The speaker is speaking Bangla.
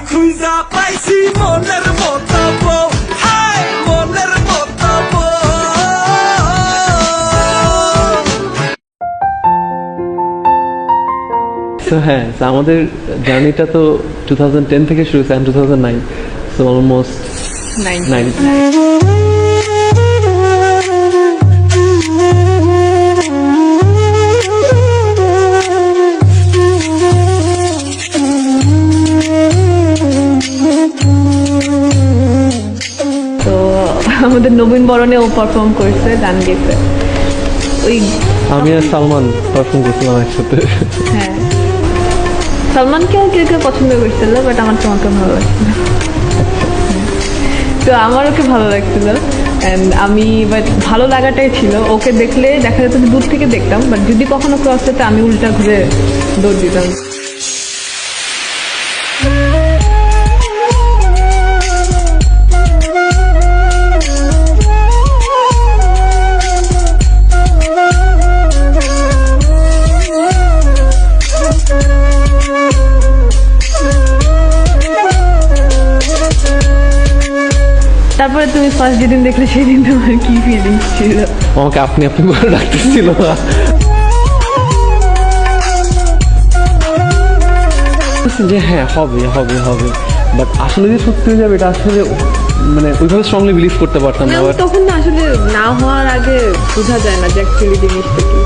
খুঁজা পাইছি মনের মতো বউ, হাই মনের মতো বউ। তো হ্যাঁ, so আমাদের জার্নিটা তো 2010 থেকে শুরু হয়েছে, 2009, সো অলমোস্ট 9। তো আমাদের নবীন বরণে ও পারফর্ম করছে, গান গেছে। ওই আমি আর সালমান পারফর্ম করছিলাম একসাথে। হ্যাঁ, সালমানকেও কেউ কেউ পছন্দ করছিল, বাট আমার তোমাকে ভালো লাগছিল। তো আমার ওকে ভালো লাগছিল, অ্যান্ড আমি বাট ভালো লাগাটাই ছিল। ওকে দেখলে দেখা যেত যে দূর থেকে দেখতাম, বাট যদি কখনো ক্রস হতো আমি উল্টা ঘুরে দৌড় দিতাম। তারপরে তুমি ফার্স্ট যেদিন দেখলে সেদিন তোমার কি ফিলিংস ছিল? আমাকে আপনি করে ডাকতেছিল। যে হ্যাঁ হবে হবে হবে, বাট আসলে যে সত্যি হয়ে যাবে এটা আসলে মানে ওইভাবে স্ট্রংলি বিলিভ করতে পারতাম না। তখন না আসলে না হওয়ার আগে বোঝা যায় না যে অ্যাকচুয়ালি জিনিসটা কি।